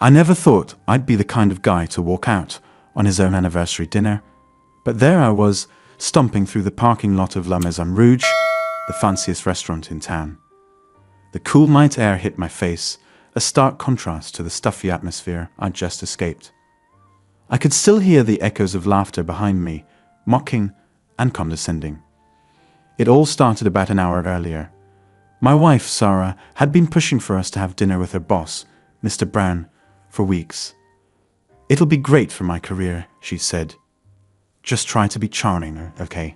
I never thought I'd be the kind of guy to walk out on his own anniversary dinner, but there I was, stomping through the parking lot of La Maison Rouge, the fanciest restaurant in town. The cool night air hit my face, a stark contrast to the stuffy atmosphere I'd just escaped. I could still hear the echoes of laughter behind me, mocking and condescending. It all started about an hour earlier. My wife, Sarah, had been pushing for us to have dinner with her boss, Mr. Brown, for weeks. "It'll be great for my career," she said. "Just try to be charming, okay?"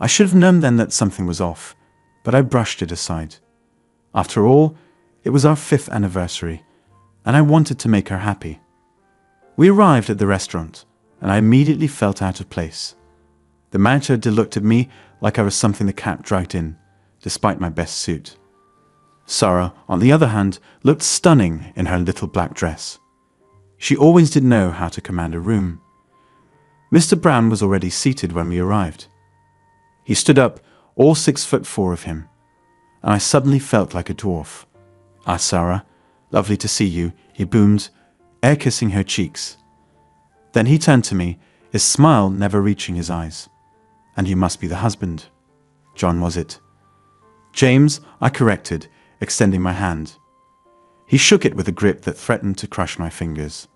I should have known then that something was off, but I brushed it aside. After all, it was our 5th anniversary, and I wanted to make her happy. We arrived at the restaurant, and I immediately felt out of place. The manager looked at me like I was something the cat dragged in, despite my best suit. Sarah, on the other hand, looked stunning in her little black dress. She always did know how to command a room. Mr. Brown was already seated when we arrived. He stood up, all 6'4" of him, and I suddenly felt like a dwarf. "Ah, Sarah, lovely to see you," he boomed, air-kissing her cheeks. Then he turned to me, his smile never reaching his eyes. "And you must be the husband. John, was it?" "James," I corrected, extending my hand. He shook it with a grip that threatened to crush my fingers.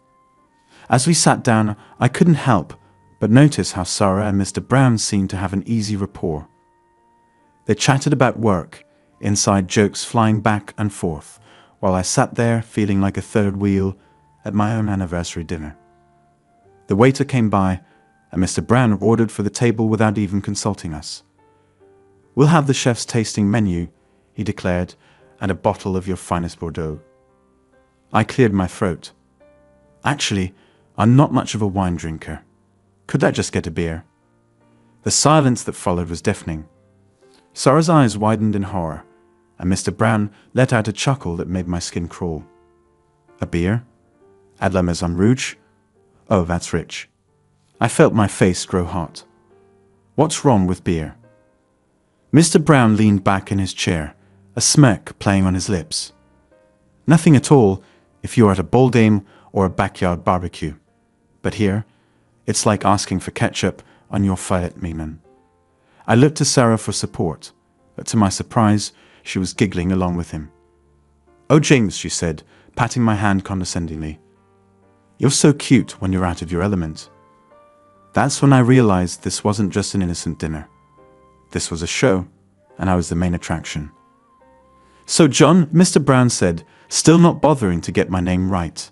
As we sat down, I couldn't help but notice how Sarah and Mr. Brown seemed to have an easy rapport. They chatted about work, inside jokes flying back and forth, while I sat there feeling like a third wheel at my own anniversary dinner. The waiter came by, and Mr. Brown ordered for the table without even consulting us. "We'll have the chef's tasting menu," he declared, "and a bottle of your finest Bordeaux." I cleared my throat. Actually, I'm not much of a wine drinker. Could I just get a beer? The silence that followed was deafening. Sarah's eyes widened in horror, and Mr. Brown let out a chuckle that made my skin crawl. "A beer? At La Maison Rouge? Oh, that's rich." I felt my face grow hot. "What's wrong with beer?" Mr. Brown leaned back in his chair, a smirk playing on his lips. "Nothing at all if you're at a ball game or a backyard barbecue. But here, it's like asking for ketchup on your filet mignon." I looked to Sarah for support, but to my surprise, she was giggling along with him. "Oh, James," she said, patting my hand condescendingly. "You're so cute when you're out of your element." That's when I realized this wasn't just an innocent dinner. This was a show, and I was the main attraction. "So, John," Mr. Brown said, still not bothering to get my name right.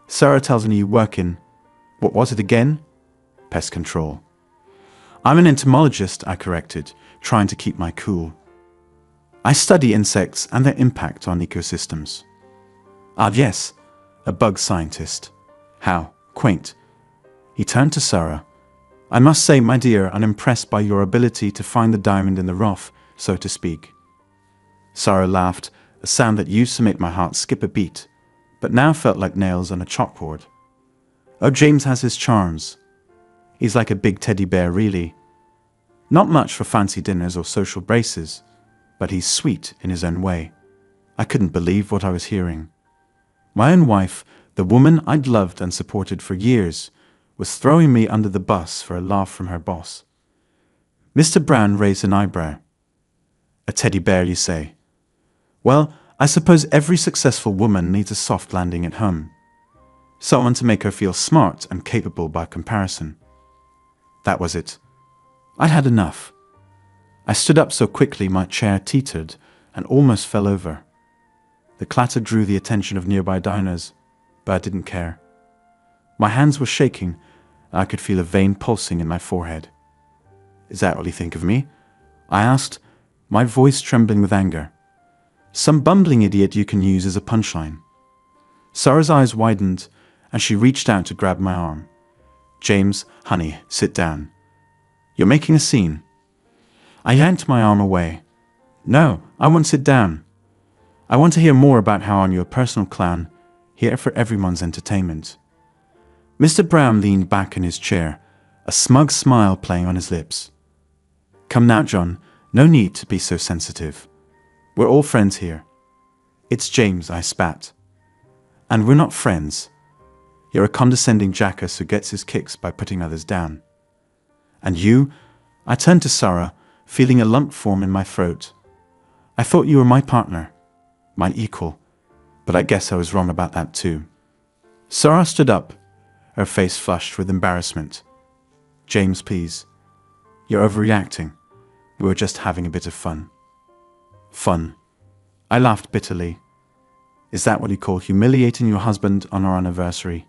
"Sarah tells me you work in, what was it again?" "Pest control." "I'm an entomologist," I corrected, trying to keep my cool. "I study insects and their impact on ecosystems." "Ah, yes, a bug scientist. How quaint." He turned to Sarah. "I must say, my dear, I'm impressed by your ability to find the diamond in the rough, so to speak." Sarah laughed, a sound that used to make my heart skip a beat, but now felt like nails on a chalkboard. "Oh, James has his charms. He's like a big teddy bear, really. Not much for fancy dinners or social braces, but he's sweet in his own way." I couldn't believe what I was hearing. My own wife, the woman I'd loved and supported for years, was throwing me under the bus for a laugh from her boss. Mr. Brown raised an eyebrow. "A teddy bear, you say? Well, I suppose every successful woman needs a soft landing at home. Someone to make her feel smart and capable by comparison." That was it. I'd had enough. I stood up so quickly my chair teetered and almost fell over. The clatter drew the attention of nearby diners, but I didn't care. My hands were shaking, and I could feel a vein pulsing in my forehead. "Is that what you think of me?" I asked, my voice trembling with anger. "Some bumbling idiot you can use as a punchline." Sarah's eyes widened, and she reached out to grab my arm. "James, honey, sit down. You're making a scene." I yanked my arm away. "No, I won't sit down. I want to hear more about how I'm your personal clown, here for everyone's entertainment." Mr. Brown leaned back in his chair, a smug smile playing on his lips. "Come now, John, no need to be so sensitive. We're all friends here." "It's James," I spat. And we're not friends. You're a condescending jackass who gets his kicks by putting others down. And you? I turned to Sarah, feeling a lump form in my throat. I thought you were my partner, my equal, but I guess I was wrong about that too. Sarah stood up, her face flushed with embarrassment. James, please. You're overreacting. We were just having a bit of fun. Fun. I laughed bitterly. Is that what you call humiliating your husband on our anniversary?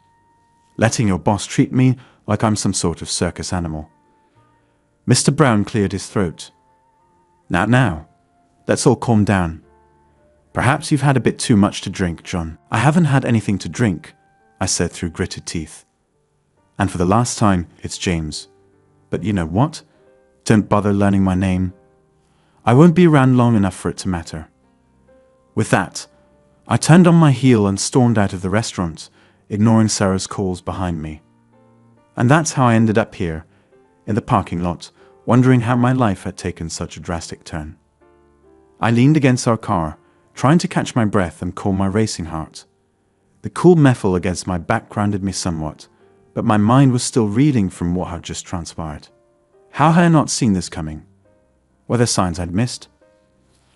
Letting your boss treat me like I'm some sort of circus animal? Mr. Brown cleared his throat. Now, let's all calm down. Perhaps you've had a bit too much to drink, John. I haven't had anything to drink, I said through gritted teeth. And for the last time, it's James. But you know what? Don't bother learning my name. I won't be around long enough for it to matter. With that, I turned on my heel and stormed out of the restaurant, ignoring Sarah's calls behind me. And that's how I ended up here, in the parking lot, wondering how my life had taken such a drastic turn. I leaned against our car, trying to catch my breath and calm my racing heart. The cool metal against my back grounded me somewhat, but my mind was still reeling from what had just transpired. How had I not seen this coming? Were there signs I'd missed?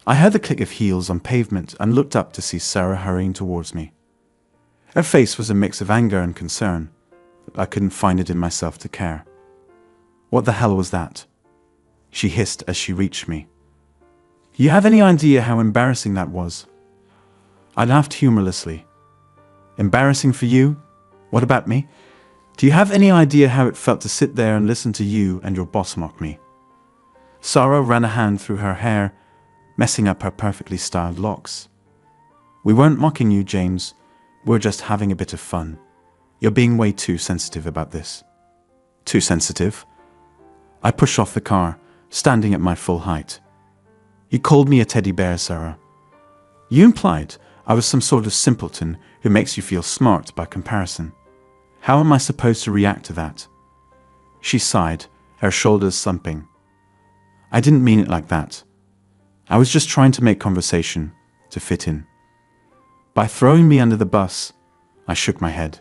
I heard the click of heels on pavement and looked up to see Sarah hurrying towards me. Her face was a mix of anger and concern, but I couldn't find it in myself to care. What the hell was that? She hissed as she reached me. You have any idea how embarrassing that was? I laughed humorlessly. Embarrassing for you? What about me? Do you have any idea how it felt to sit there and listen to you and your boss mock me? Sarah ran a hand through her hair, messing up her perfectly styled locks. We weren't mocking you, James. We were just having a bit of fun. You're being way too sensitive about this. Too sensitive? I pushed off the car, standing at my full height. You called me a teddy bear, Sarah. You implied I was some sort of simpleton who makes you feel smart by comparison. How am I supposed to react to that? She sighed, her shoulders slumping. I didn't mean it like that. I was just trying to make conversation, to fit in. By throwing me under the bus, I shook my head.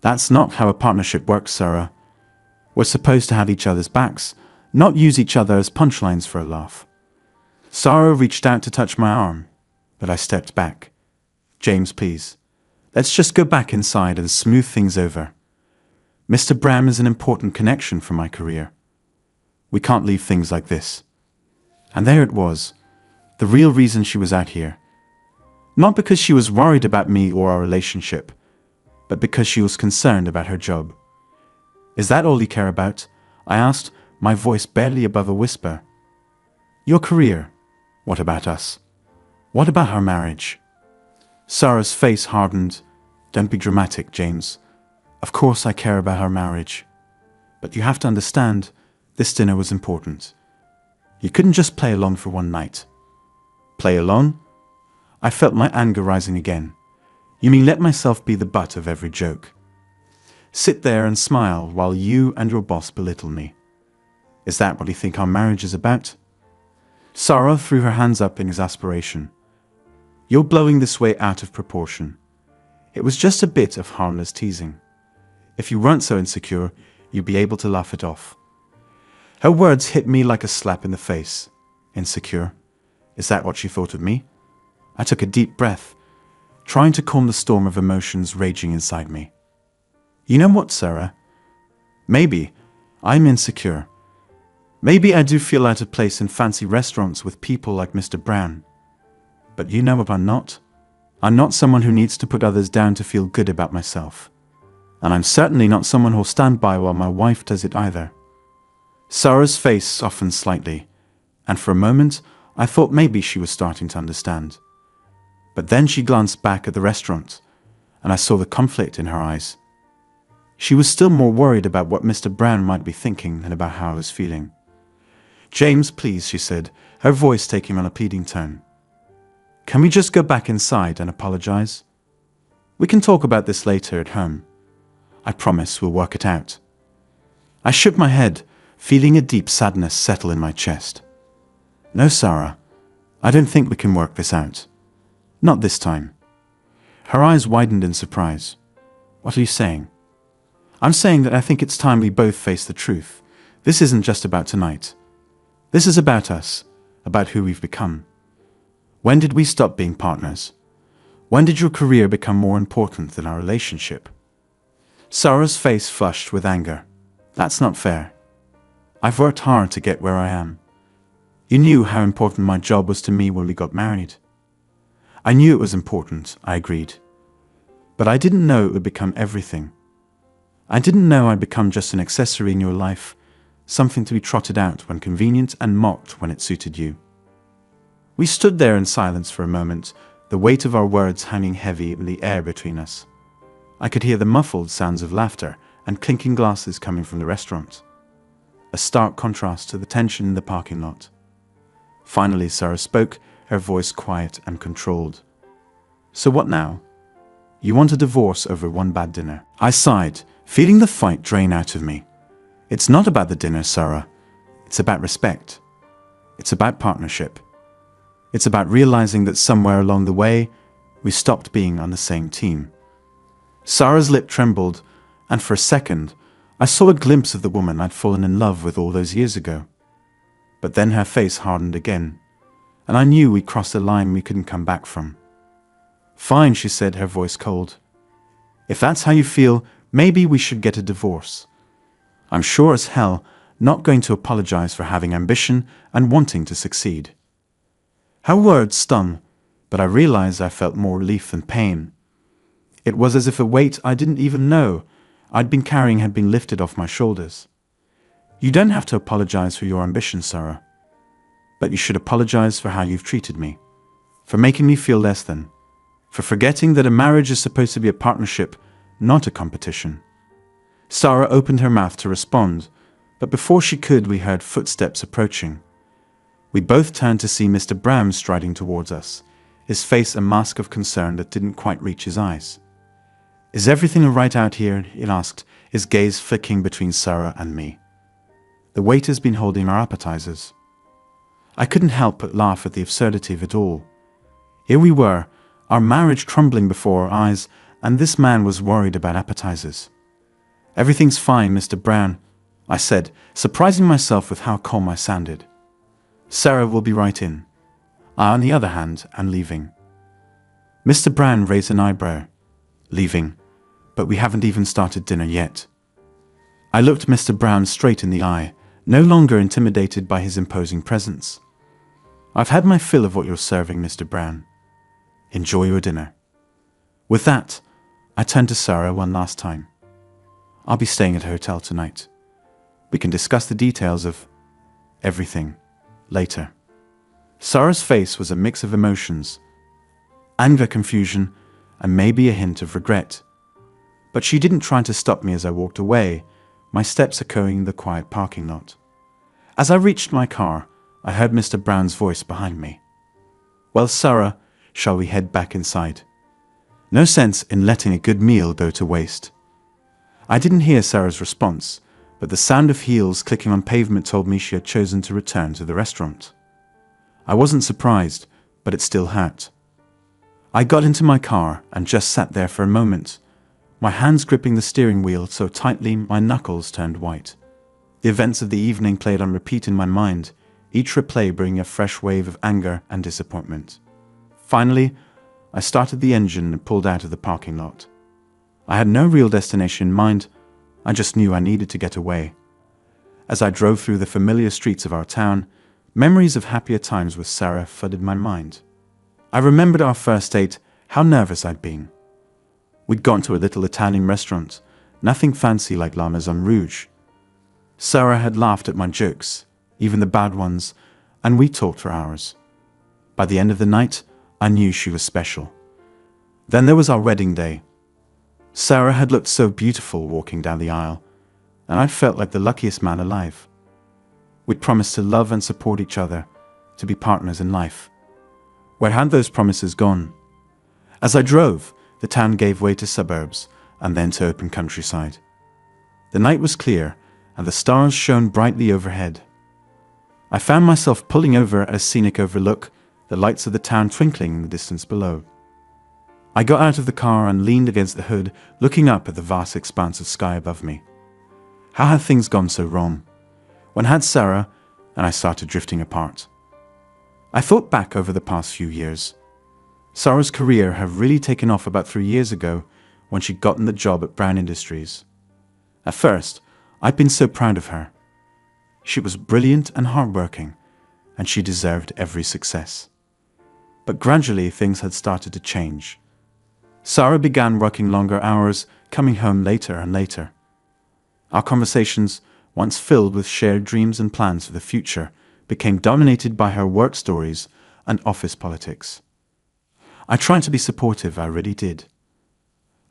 That's not how a partnership works, Sarah. We're supposed to have each other's backs, not use each other as punchlines for a laugh. Sarah reached out to touch my arm, but I stepped back. James, please. Let's just go back inside and smooth things over. Mr. Brown is an important connection for my career. We can't leave things like this. And there it was, the real reason she was out here. Not because she was worried about me or our relationship, but because she was concerned about her job. Is that all you care about? I asked, my voice barely above a whisper. Your career. What about us? What about our marriage? Sarah's face hardened. Don't be dramatic, James. Of course I care about our marriage. But you have to understand, this dinner was important. You couldn't just play along for one night. Play along? I felt my anger rising again. You mean let myself be the butt of every joke? Sit there and smile while you and your boss belittle me. Is that what you think our marriage is about? Sarah threw her hands up in exasperation. You're blowing this way out of proportion. It was just a bit of harmless teasing. If you weren't so insecure, you'd be able to laugh it off. Her words hit me like a slap in the face. Insecure? Is that what she thought of me? I took a deep breath, trying to calm the storm of emotions raging inside me. You know what, Sarah? Maybe I'm insecure. Maybe I do feel out of place in fancy restaurants with people like Mr. Brown. But you know what I'm not? I'm not someone who needs to put others down to feel good about myself. And I'm certainly not someone who'll stand by while my wife does it either. Sarah's face softened slightly, and for a moment I thought maybe she was starting to understand. But then she glanced back at the restaurant, and I saw the conflict in her eyes. She was still more worried about what Mr. Brown might be thinking than about how I was feeling. James, please, she said, her voice taking on a pleading tone. Can we just go back inside and apologize? We can talk about this later at home. I promise we'll work it out. I shook my head, feeling a deep sadness settle in my chest. No, Sarah, I don't think we can work this out. Not this time. Her eyes widened in surprise. What are you saying? I'm saying that I think it's time we both face the truth. This isn't just about tonight. This is about us, about who we've become. When did we stop being partners? When did your career become more important than our relationship? Sarah's face flushed with anger. That's not fair. I've worked hard to get where I am. You knew how important my job was to me when we got married. I knew it was important, I agreed. But I didn't know it would become everything. I didn't know I'd become just an accessory in your life, something to be trotted out when convenient and mocked when it suited you. We stood there in silence for a moment, the weight of our words hanging heavy in the air between us. I could hear the muffled sounds of laughter and clinking glasses coming from the restaurant. A stark contrast to the tension in the parking lot. Finally, Sarah spoke, her voice quiet and controlled. So what now? You want a divorce over one bad dinner? I sighed, feeling the fight drain out of me. It's not about the dinner, Sarah. It's about respect. It's about partnership. It's about realizing that somewhere along the way, we stopped being on the same team. Sarah's lip trembled, and for a second, I saw a glimpse of the woman I'd fallen in love with all those years ago. But then her face hardened again, and I knew we'd crossed a line we couldn't come back from. Fine, she said, her voice cold. If that's how you feel, maybe we should get a divorce. I'm sure as hell not going to apologize for having ambition and wanting to succeed. Her words stung, but I realized I felt more relief than pain. It was as if a weight I didn't even know I'd been carrying had been lifted off my shoulders. You don't have to apologize for your ambition, Sarah. But you should apologize for how you've treated me, for making me feel less than, for forgetting that a marriage is supposed to be a partnership, not a competition. Sarah opened her mouth to respond, but before she could, we heard footsteps approaching. We both turned to see Mr. Brown striding towards us, his face a mask of concern that didn't quite reach his eyes. Is everything all right out here? He asked, his gaze flicking between Sarah and me. The waiter's been holding our appetizers. I couldn't help but laugh at the absurdity of it all. Here we were, our marriage crumbling before our eyes, and this man was worried about appetizers. Everything's fine, Mr. Brown, I said, surprising myself with how calm I sounded. Sarah will be right in. I, on the other hand, am leaving. Mr. Brown raised an eyebrow. Leaving, but we haven't even started dinner yet. I looked Mr. Brown straight in the eye, no longer intimidated by his imposing presence. I've had my fill of what you're serving, Mr. Brown. Enjoy your dinner. With that, I turned to Sarah one last time. I'll be staying at a hotel tonight. We can discuss the details of everything later. Sarah's face was a mix of emotions, anger, confusion, and maybe a hint of regret. But she didn't try to stop me as I walked away, my steps echoing the quiet parking lot. As I reached my car, I heard Mr. Brown's voice behind me. Well, Sarah, shall we head back inside? No sense in letting a good meal go to waste. I didn't hear Sarah's response, but the sound of heels clicking on pavement told me she had chosen to return to the restaurant. I wasn't surprised, but it still hurt. I got into my car and just sat there for a moment, my hands gripping the steering wheel so tightly my knuckles turned white. The events of the evening played on repeat in my mind, each replay bringing a fresh wave of anger and disappointment. Finally, I started the engine and pulled out of the parking lot. I had no real destination in mind, I just knew I needed to get away. As I drove through the familiar streets of our town, memories of happier times with Sarah flooded my mind. I remembered our first date, how nervous I'd been. We'd gone to a little Italian restaurant, nothing fancy like La Maison Rouge. Sarah had laughed at my jokes, even the bad ones, and we talked for hours. By the end of the night, I knew she was special. Then there was our wedding day. Sarah had looked so beautiful walking down the aisle, and I felt like the luckiest man alive. We'd promised to love and support each other, to be partners in life. Where had those promises gone? As I drove, the town gave way to suburbs, and then to open countryside. The night was clear, and the stars shone brightly overhead. I found myself pulling over at a scenic overlook, the lights of the town twinkling in the distance below. I got out of the car and leaned against the hood, looking up at the vast expanse of sky above me. How had things gone so wrong? When had Sarah and I started drifting apart? I thought back over the past few years. Sarah's career had really taken off about 3 years ago when she'd gotten the job at Brown Industries. At first, I'd been so proud of her. She was brilliant and hardworking, and she deserved every success. But gradually things had started to change. Sarah began working longer hours, coming home later and later. Our conversations, once filled with shared dreams and plans for the future, became dominated by her work stories and office politics. I tried to be supportive, I really did.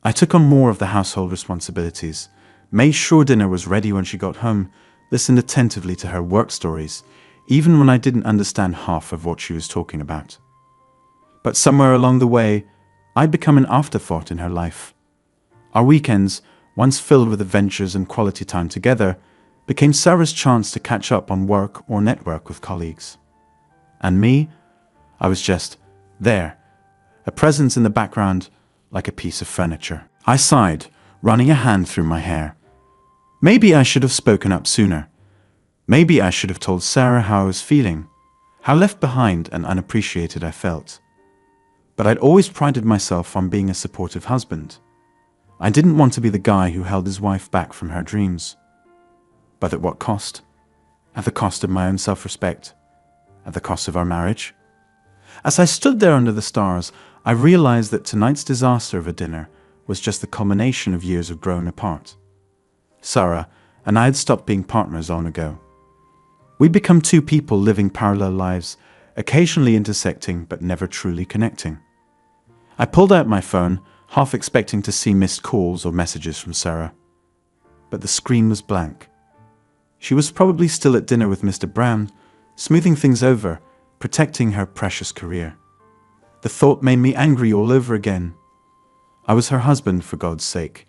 I took on more of the household responsibilities, made sure dinner was ready when she got home, listened attentively to her work stories, even when I didn't understand half of what she was talking about. But somewhere along the way, I'd become an afterthought in her life. Our weekends, once filled with adventures and quality time together, became Sarah's chance to catch up on work or network with colleagues. And me, I was just there, a presence in the background like a piece of furniture. I sighed, running a hand through my hair. Maybe I should have spoken up sooner. Maybe I should have told Sarah how I was feeling, how left behind and unappreciated I felt. But I'd always prided myself on being a supportive husband. I didn't want to be the guy who held his wife back from her dreams. But at what cost? At the cost of my own self-respect? At the cost of our marriage? As I stood there under the stars, I realized that tonight's disaster of a dinner was just the culmination of years of growing apart. Sarah and I had stopped being partners long ago. We'd become two people living parallel lives, occasionally intersecting but never truly connecting. I pulled out my phone, half expecting to see missed calls or messages from Sarah. But the screen was blank. She was probably still at dinner with Mr. Brown, smoothing things over, protecting her precious career. The thought made me angry all over again. I was her husband, for God's sake.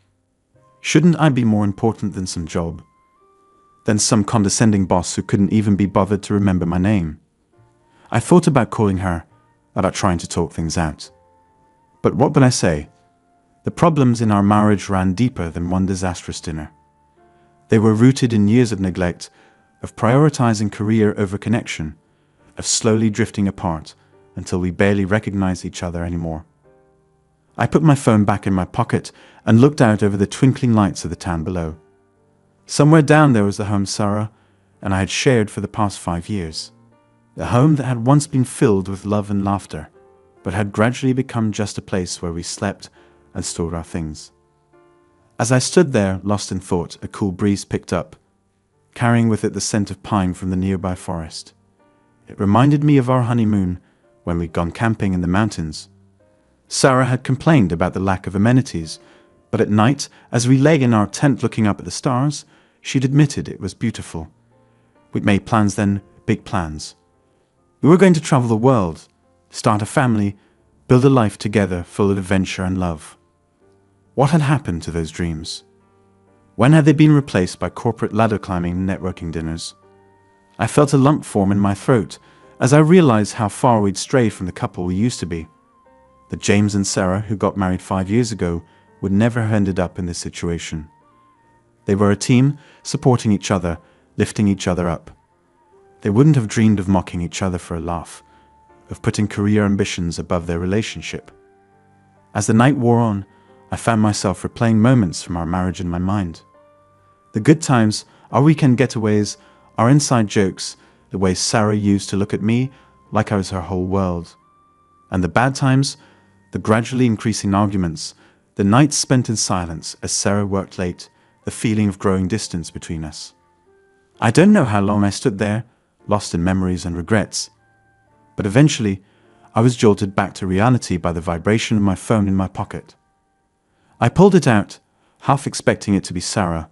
Shouldn't I be more important than some job? Than some condescending boss who couldn't even be bothered to remember my name? I thought about calling her, about trying to talk things out. But what would I say? The problems in our marriage ran deeper than one disastrous dinner. They were rooted in years of neglect, of prioritizing career over connection, of slowly drifting apart until we barely recognized each other anymore. I put my phone back in my pocket and looked out over the twinkling lights of the town below. Somewhere down there was the home Sarah and I had shared for the past 5 years. The home that had once been filled with love and laughter, but had gradually become just a place where we slept and stored our things. As I stood there, lost in thought, a cool breeze picked up, carrying with it the scent of pine from the nearby forest. It reminded me of our honeymoon when we'd gone camping in the mountains. Sarah had complained about the lack of amenities, but at night, as we lay in our tent looking up at the stars, she'd admitted it was beautiful. We'd made plans then, big plans. We were going to travel the world, start a family, build a life together full of adventure and love. What had happened to those dreams? When had they been replaced by corporate ladder climbing and networking dinners? I felt a lump form in my throat as I realized how far we'd strayed from the couple we used to be. That James and Sarah, who got married 5 years ago, would never have ended up in this situation. They were a team, supporting each other, lifting each other up. They wouldn't have dreamed of mocking each other for a laugh, of putting career ambitions above their relationship. As the night wore on, I found myself replaying moments from our marriage in my mind. The good times, our weekend getaways, our inside jokes, the way Sarah used to look at me like I was her whole world. And the bad times, the gradually increasing arguments, the nights spent in silence as Sarah worked late, the feeling of growing distance between us. I don't know how long I stood there, lost in memories and regrets. But eventually, I was jolted back to reality by the vibration of my phone in my pocket. I pulled it out, half expecting it to be Sarah,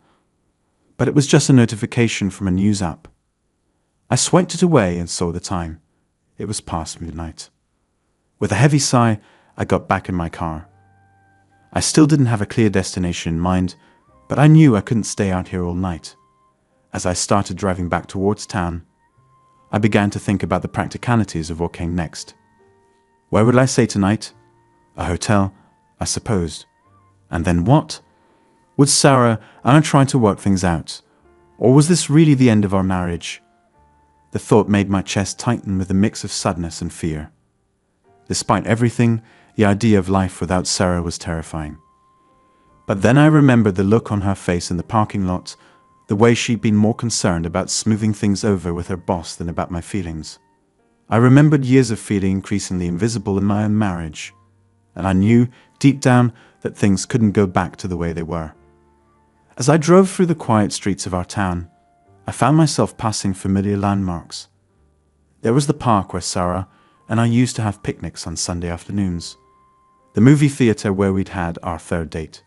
but it was just a notification from a news app. I swiped it away and saw the time. It was past midnight. With a heavy sigh, I got back in my car. I still didn't have a clear destination in mind, but I knew I couldn't stay out here all night. As I started driving back towards town, I began to think about the practicalities of what came next. Where would I stay tonight? A hotel, I supposed. And then what? Would Sarah and I try to work things out? Or was this really the end of our marriage? The thought made my chest tighten with a mix of sadness and fear. Despite everything, the idea of life without Sarah was terrifying. But then I remembered the look on her face in the parking lot, the way she'd been more concerned about smoothing things over with her boss than about my feelings. I remembered years of feeling increasingly invisible in my own marriage, and I knew, deep down, that things couldn't go back to the way they were. As I drove through the quiet streets of our town, I found myself passing familiar landmarks. There was the park where Sarah and I used to have picnics on Sunday afternoons, the movie theatre where we'd had our third date,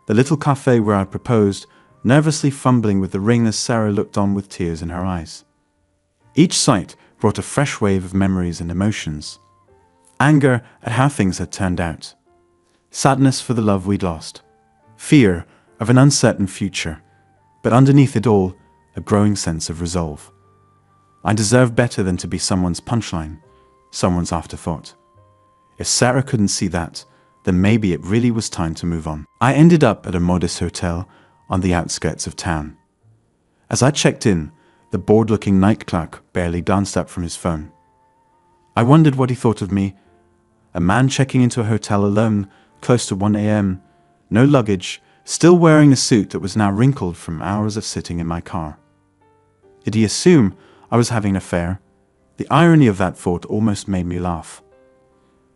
the little cafe where I proposed, nervously fumbling with the ring as Sarah looked on with tears in her eyes. Each sight brought a fresh wave of memories and emotions. Anger at how things had turned out, sadness for the love we'd lost, fear of an uncertain future, but underneath it all, a growing sense of resolve. I deserved better than to be someone's punchline, someone's afterthought. If Sarah couldn't see that, then maybe it really was time to move on. I ended up at a modest hotel on the outskirts of town. As I checked in, the bored-looking night clerk barely glanced up from his phone. I wondered what he thought of me. A man checking into a hotel alone, close to 1 a.m., no luggage, still wearing a suit that was now wrinkled from hours of sitting in my car. Did he assume I was having an affair? The irony of that thought almost made me laugh.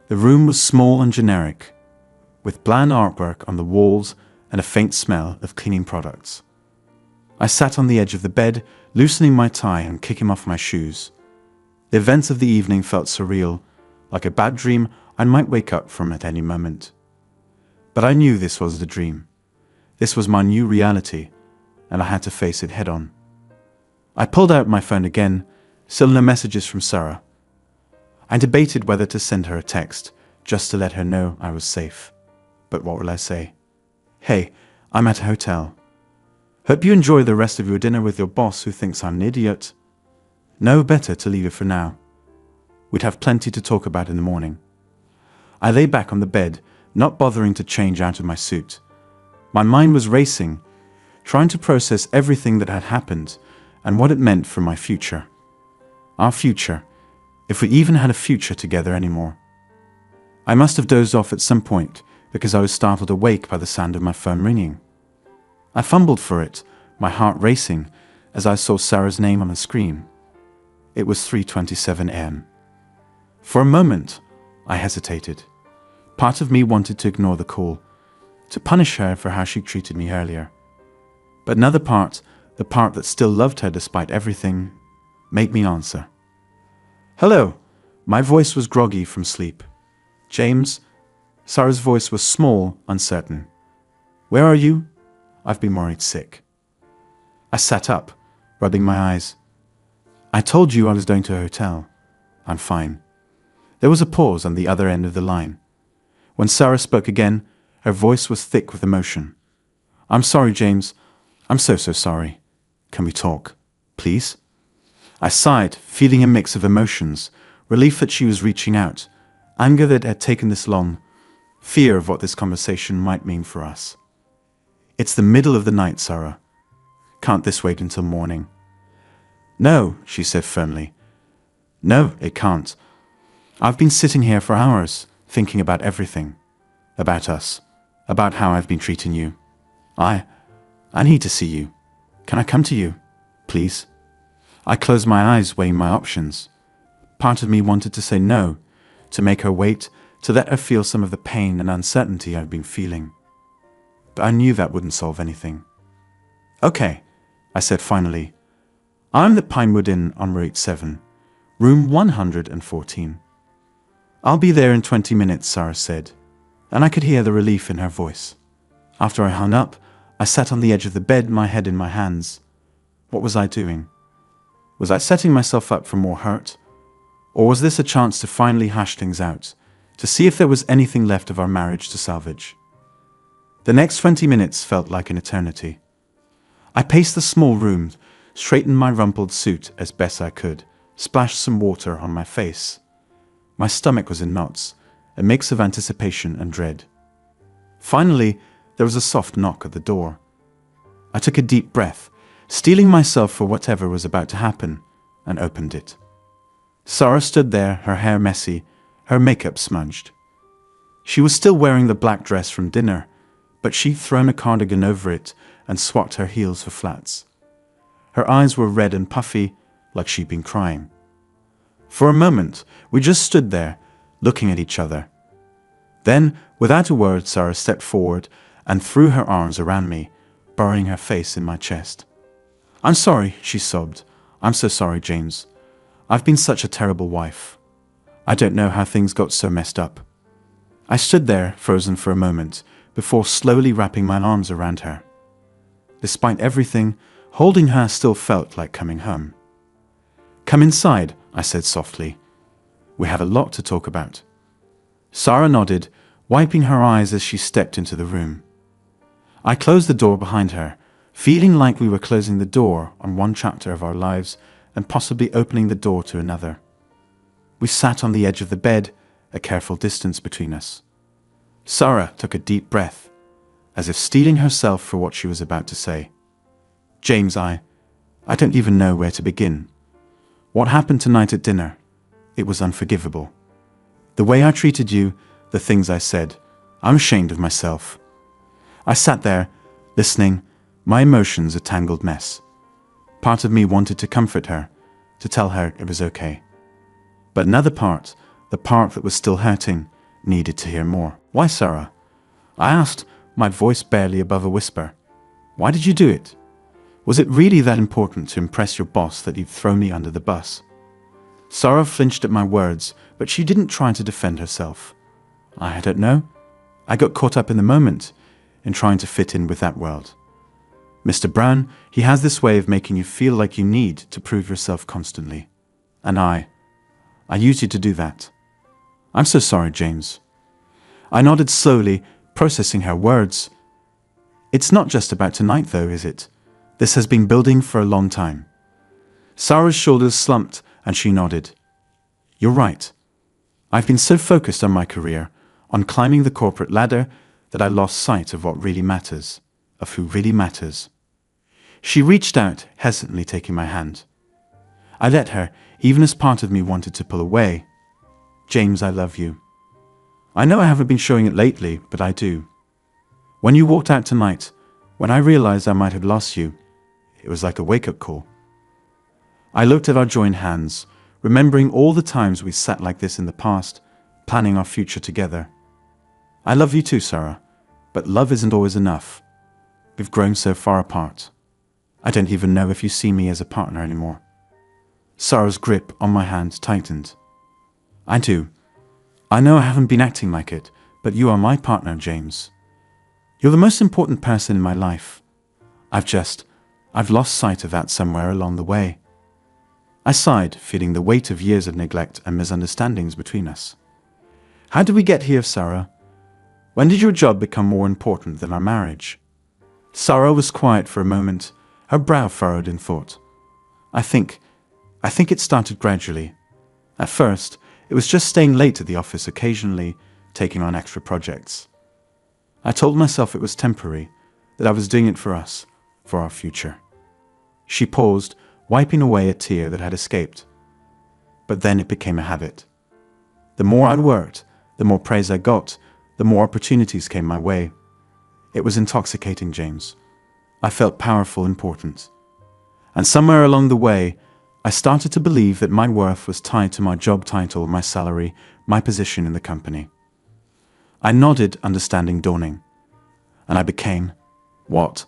The room was small and generic, with bland artwork on the walls and a faint smell of cleaning products. I sat on the edge of the bed, loosening my tie and kicking off my shoes. The events of the evening felt surreal, like a bad dream I might wake up from at any moment. But I knew this was the dream. This was my new reality, and I had to face it head on. I pulled out my phone again, still no messages from Sarah. I debated whether to send her a text, just to let her know I was safe. But what will I say? Hey, I'm at a hotel. Hope you enjoy the rest of your dinner with your boss who thinks I'm an idiot. No, better to leave it for now. We'd have plenty to talk about in the morning. I lay back on the bed, not bothering to change out of my suit. My mind was racing, trying to process everything that had happened and what it meant for my future. Our future, if we even had a future together anymore. I must have dozed off at some point because I was startled awake by the sound of my phone ringing. I fumbled for it, my heart racing, as I saw Sarah's name on the screen. It was 3:27 a.m. For a moment, I hesitated. Part of me wanted to ignore the call, to punish her for how she treated me earlier. But another part, the part that still loved her despite everything, made me answer. Hello. My voice was groggy from sleep. James? Sarah's voice was small, uncertain. Where are you? I've been worried sick. I sat up, rubbing my eyes. I told you I was going to a hotel. I'm fine. There was a pause on the other end of the line. When Sarah spoke again, her voice was thick with emotion. I'm sorry, James. I'm so sorry. Can we talk, please? I sighed, feeling a mix of emotions, relief that she was reaching out, anger that it had taken this long, fear of what this conversation might mean for us. It's the middle of the night, Sarah. Can't this wait until morning? No, she said firmly. No, it can't. I've been sitting here for hours, thinking about everything. About us. About how I've been treating you. I need to see you. Can I come to you? Please? I closed my eyes, weighing my options. Part of me wanted to say no, to make her wait, to let her feel some of the pain and uncertainty I've been feeling. But I knew that wouldn't solve anything. Okay, I said finally. I'm the Pinewood Inn on Route 7, room 114. I'll be there in 20 minutes, Sarah said, and I could hear the relief in her voice. After I hung up, I sat on the edge of the bed, my head in my hands. What was I doing? Was I setting myself up for more hurt? Or was this a chance to finally hash things out, to see if there was anything left of our marriage to salvage? The next 20 minutes felt like an eternity. I paced the small room, straightened my rumpled suit as best I could, splashed some water on my face. My stomach was in knots, a mix of anticipation and dread. Finally, there was a soft knock at the door. I took a deep breath, steeling myself for whatever was about to happen, and opened it. Sarah stood there, her hair messy, her makeup smudged. She was still wearing the black dress from dinner, but she'd thrown a cardigan over it and swapped her heels for flats. Her eyes were red and puffy, like she'd been crying. For a moment, we just stood there, looking at each other. Then, without a word, Sarah stepped forward and threw her arms around me, burying her face in my chest. "I'm sorry," she sobbed. "I'm so sorry, James. I've been such a terrible wife. I don't know how things got so messed up." I stood there, frozen for a moment, before slowly wrapping my arms around her. Despite everything, holding her still felt like coming home. "Come inside," I said softly. "We have a lot to talk about." Sarah nodded, wiping her eyes as she stepped into the room. I closed the door behind her, feeling like we were closing the door on one chapter of our lives and possibly opening the door to another. We sat on the edge of the bed, a careful distance between us. Sarah took a deep breath, as if steeling herself for what she was about to say. "James, I don't even know where to begin. What happened tonight at dinner? It was unforgivable. The way I treated you, the things I said, I'm ashamed of myself." I sat there, listening, my emotions a tangled mess. Part of me wanted to comfort her, to tell her it was okay. But another part, the part that was still hurting, needed to hear more. "Why, Sarah?" I asked, my voice barely above a whisper. "Why did you do it? Was it really that important to impress your boss that you'd throw me under the bus?" Sarah flinched at my words, but she didn't try to defend herself. "I don't know. I got caught up in the moment, in trying to fit in with that world. Mr. Brown, he has this way of making you feel like you need to prove yourself constantly. And I used you to do that. I'm so sorry, James." I nodded slowly, processing her words. "It's not just about tonight, though, is it? This has been building for a long time." Sarah's shoulders slumped, and she nodded. "You're right. I've been so focused on my career, on climbing the corporate ladder, that I lost sight of what really matters, of who really matters." She reached out, hesitantly taking my hand. I let her, even as part of me wanted to pull away. "James, I love you. I know I haven't been showing it lately, but I do. When you walked out tonight, when I realized I might have lost you, it was like a wake-up call." I looked at our joined hands, remembering all the times we sat like this in the past, planning our future together. "I love you too, Sarah, but love isn't always enough. We've grown so far apart. I don't even know if you see me as a partner anymore." Sarah's grip on my hand tightened. "I do. I know I haven't been acting like it, but you are my partner, James. You're the most important person in my life. I've lost sight of that somewhere along the way." I sighed, feeling the weight of years of neglect and misunderstandings between us. "How did we get here, Sarah? When did your job become more important than our marriage?" Sarah was quiet for a moment, her brow furrowed in thought. I think it started gradually. At first, it was just staying late at the office occasionally, taking on extra projects. I told myself it was temporary, that I was doing it for us, for our future. She paused, wiping away a tear that had escaped. But then it became a habit. The more I'd worked, the more praise I got, the more opportunities came my way. It was intoxicating, James. I felt powerful, important. And somewhere along the way, I started to believe that my worth was tied to my job title, my salary, my position in the company. I nodded, understanding dawning. And I became, what?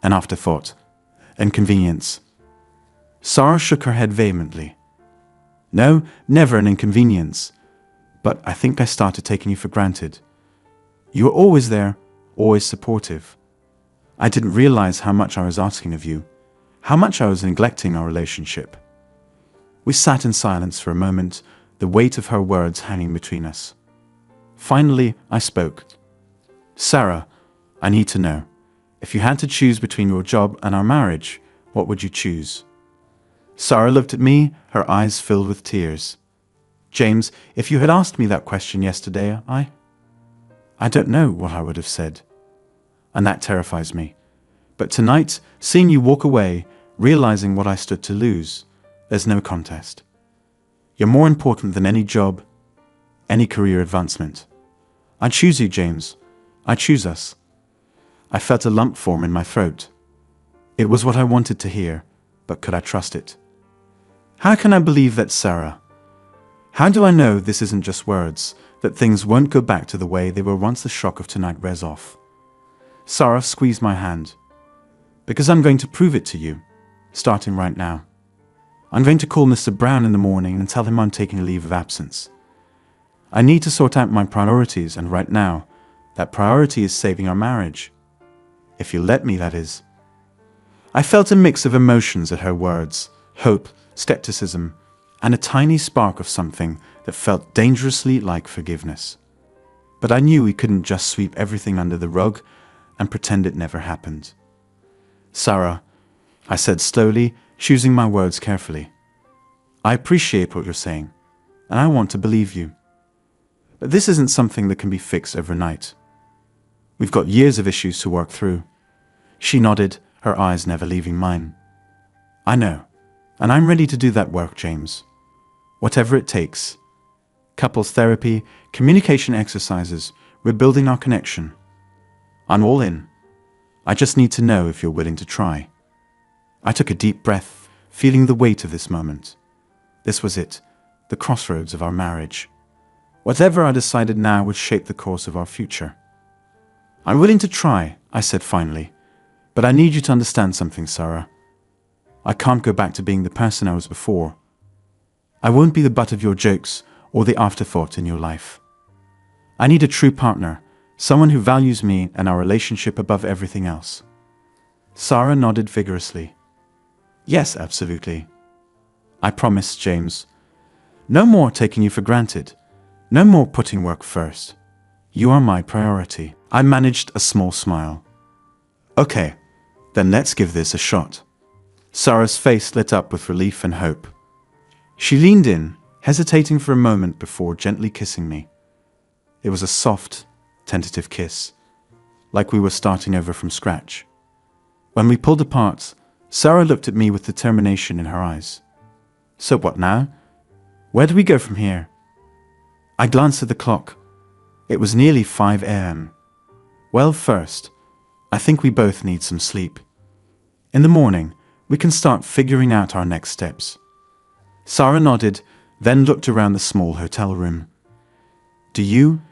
An afterthought. Inconvenience. Sarah shook her head vehemently. "No, never an inconvenience. But I think I started taking you for granted. You were always there, always supportive. I didn't realize how much I was asking of you, how much I was neglecting our relationship." We sat in silence for a moment, the weight of her words hanging between us. Finally, I spoke. "Sarah, I need to know, if you had to choose between your job and our marriage, what would you choose?" Sarah looked at me, her eyes filled with tears. "James, if you had asked me that question yesterday, I don't know what I would have said. And that terrifies me. But tonight, seeing you walk away, realizing what I stood to lose, there's no contest. You're more important than any job, any career advancement. I choose you, James. I choose us. I felt a lump form in my throat. It was what I wanted to hear, but could I trust it? How can I believe that, Sarah? How do I know this isn't just words, that things won't go back to the way they were once the shock of tonight wears off? Sarah squeezed my hand. Because I'm going to prove it to you, starting right now. I'm going to call Mr. Brown in the morning and tell him I'm taking a leave of absence. I need to sort out my priorities, and right now, that priority is saving our marriage. If you'll let me, that is. I felt a mix of emotions at her words, hope, skepticism, and a tiny spark of something that felt dangerously like forgiveness. But I knew we couldn't just sweep everything under the rug and pretend it never happened. Sarah, I said slowly, choosing my words carefully. I appreciate what you're saying, and I want to believe you. But this isn't something that can be fixed overnight. We've got years of issues to work through. She nodded, her eyes never leaving mine. I know, and I'm ready to do that work, James. Whatever it takes. Couples therapy, communication exercises, rebuilding our connection. I'm all in. I just need to know if you're willing to try. I took a deep breath, feeling the weight of this moment. This was it, the crossroads of our marriage. Whatever I decided now would shape the course of our future. I'm willing to try, I said finally, but I need you to understand something, Sarah. I can't go back to being the person I was before. I won't be the butt of your jokes or the afterthought in your life. I need a true partner, someone who values me and our relationship above everything else. Sarah nodded vigorously. Yes, absolutely. I promised, James. No more taking you for granted. No more putting work first. You are my priority. I managed a small smile. Okay, then let's give this a shot. Sarah's face lit up with relief and hope. She leaned in, hesitating for a moment before gently kissing me. It was a soft, tentative kiss, like we were starting over from scratch. When we pulled apart, Sarah looked at me with determination in her eyes. So what now? Where do we go from here? I glanced at the clock. It was nearly 5 a.m. Well, first, I think we both need some sleep. In the morning, we can start figuring out our next steps. Sarah nodded, then looked around the small hotel room. Do you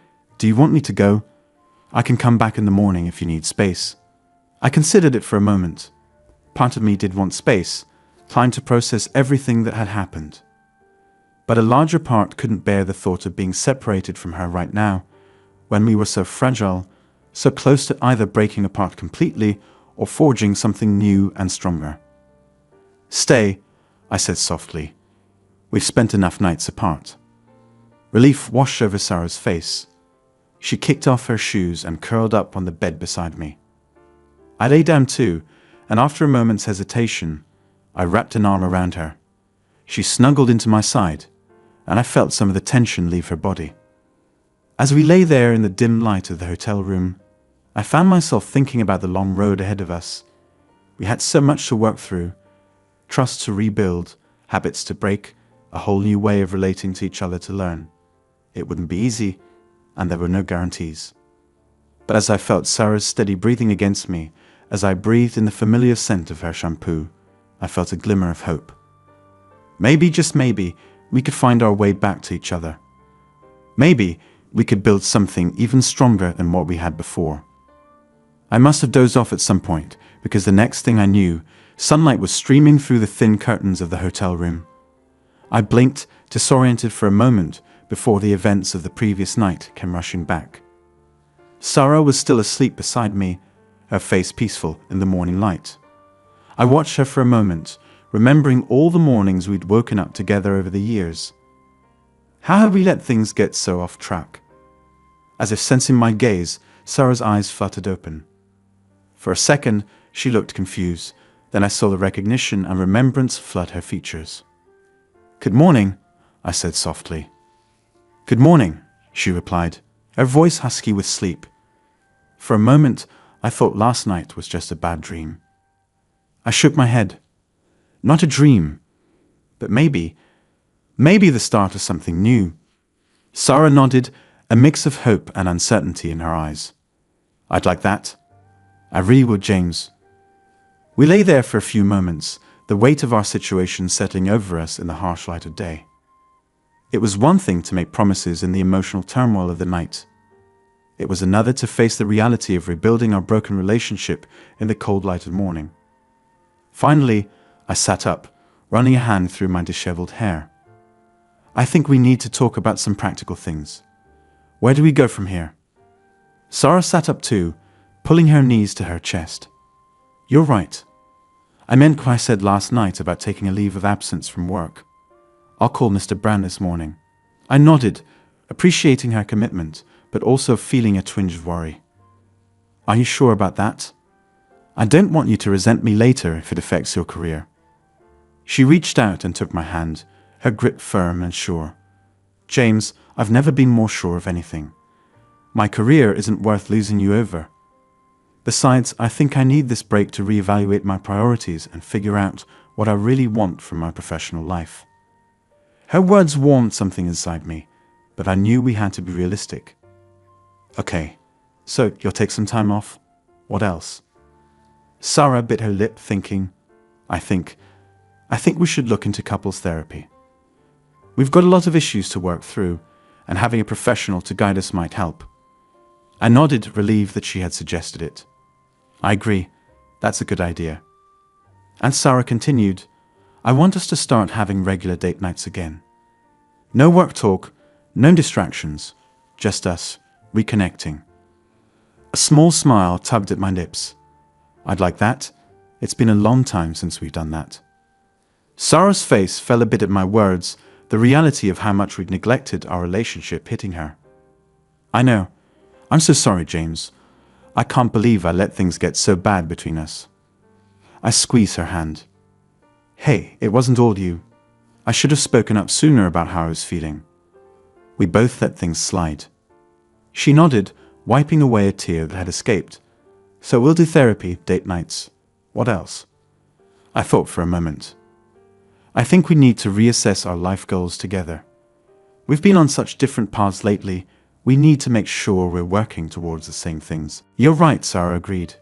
want me to go? I can come back in the morning if you need space. I considered it for a moment. Part of me did want space, time to process everything that had happened. But a larger part couldn't bear the thought of being separated from her right now, when we were so fragile, so close to either breaking apart completely or forging something new and stronger. Stay, I said softly. We've spent enough nights apart. Relief washed over Sarah's face. She kicked off her shoes and curled up on the bed beside me. I lay down too, and after a moment's hesitation, I wrapped an arm around her. She snuggled into my side, and I felt some of the tension leave her body. As we lay there in the dim light of the hotel room, I found myself thinking about the long road ahead of us. We had so much to work through, trust to rebuild, habits to break, a whole new way of relating to each other to learn. It wouldn't be easy, and there were no guarantees. But as I felt Sarah's steady breathing against me, as I breathed in the familiar scent of her shampoo, I felt a glimmer of hope. Maybe, just maybe, we could find our way back to each other. Maybe we could build something even stronger than what we had before. I must have dozed off at some point, because the next thing I knew, sunlight was streaming through the thin curtains of the hotel room. I blinked, disoriented for a moment, before the events of the previous night came rushing back. Sarah was still asleep beside me, her face peaceful in the morning light. I watched her for a moment, remembering all the mornings we'd woken up together over the years. How had we let things get so off track? As if sensing my gaze, Sarah's eyes fluttered open. For a second, she looked confused. Then I saw the recognition and remembrance flood her features. "Good morning," I said softly. "Good morning," she replied, her voice husky with sleep. For a moment, I thought last night was just a bad dream. I shook my head. Not a dream, but maybe the start of something new. Sarah nodded, a mix of hope and uncertainty in her eyes. I'd like that. I really would, James. We lay there for a few moments, the weight of our situation settling over us in the harsh light of day. It was one thing to make promises in the emotional turmoil of the night. It was another to face the reality of rebuilding our broken relationship in the cold light of morning. Finally, I sat up, running a hand through my disheveled hair. I think we need to talk about some practical things. Where do we go from here? Sarah sat up too, pulling her knees to her chest. You're right. I meant what I said last night about taking a leave of absence from work. I'll call Mr. Brand this morning. I nodded, appreciating her commitment, but also feeling a twinge of worry. Are you sure about that? I don't want you to resent me later if it affects your career. She reached out and took my hand, her grip firm and sure. James, I've never been more sure of anything. My career isn't worth losing you over. Besides, I think I need this break to reevaluate my priorities and figure out what I really want from my professional life. Her words warmed something inside me, but I knew we had to be realistic. Okay, so you'll take some time off? What else? Sarah bit her lip, thinking, I think we should look into couples therapy. We've got a lot of issues to work through, and having a professional to guide us might help. I nodded, relieved that she had suggested it. I agree, that's a good idea. And Sarah continued, I want us to start having regular date nights again. No work talk, no distractions, just us, reconnecting. A small smile tugged at my lips. I'd like that. It's been a long time since we've done that. Sarah's face fell a bit at my words, the reality of how much we'd neglected our relationship hitting her. I know. I'm so sorry, James. I can't believe I let things get so bad between us. I squeezed her hand. Hey, it wasn't all you. I should have spoken up sooner about how I was feeling. We both let things slide. She nodded, wiping away a tear that had escaped. So we'll do therapy, date nights. What else? I thought for a moment. I think we need to reassess our life goals together. We've been on such different paths lately, we need to make sure we're working towards the same things. You're right, Sarah agreed.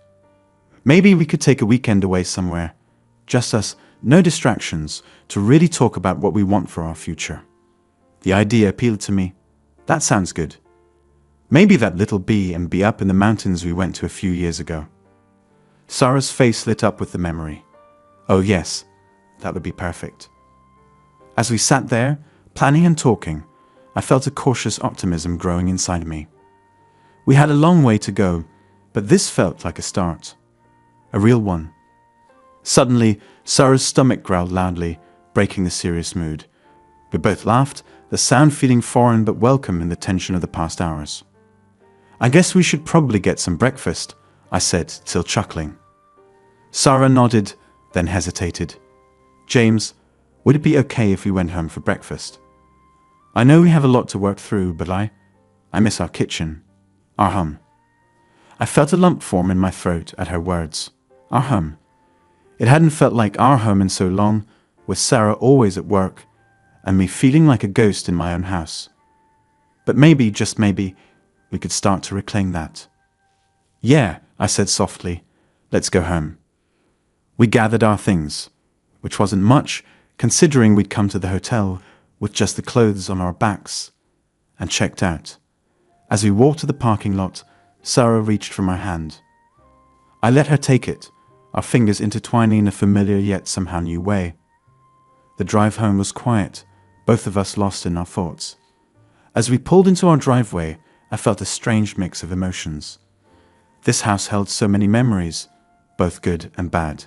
Maybe we could take a weekend away somewhere. Just us, no distractions, to really talk about what we want for our future. The idea appealed to me. That sounds good. Maybe that little B&B up in the mountains we went to a few years ago. Sarah's face lit up with the memory. Oh yes, that would be perfect. As we sat there, planning and talking, I felt a cautious optimism growing inside me. We had a long way to go, but this felt like a start. A real one. Suddenly, Sarah's stomach growled loudly, breaking the serious mood. We both laughed, the sound feeling foreign but welcome in the tension of the past hours. I guess we should probably get some breakfast, I said, still chuckling. Sarah nodded, then hesitated. James, would it be okay if we went home for breakfast? I know we have a lot to work through, but I miss our kitchen, our home. I felt a lump form in my throat at her words. Our home. It hadn't felt like our home in so long, with Sarah always at work, and me feeling like a ghost in my own house. But maybe, just maybe, we could start to reclaim that. Yeah, I said softly, let's go home. We gathered our things, which wasn't much, considering we'd come to the hotel with just the clothes on our backs, and checked out. As we walked to the parking lot, Sarah reached for my hand. I let her take it, our fingers intertwining in a familiar yet somehow new way. The drive home was quiet, both of us lost in our thoughts. As we pulled into our driveway, I felt a strange mix of emotions. This house held so many memories, both good and bad.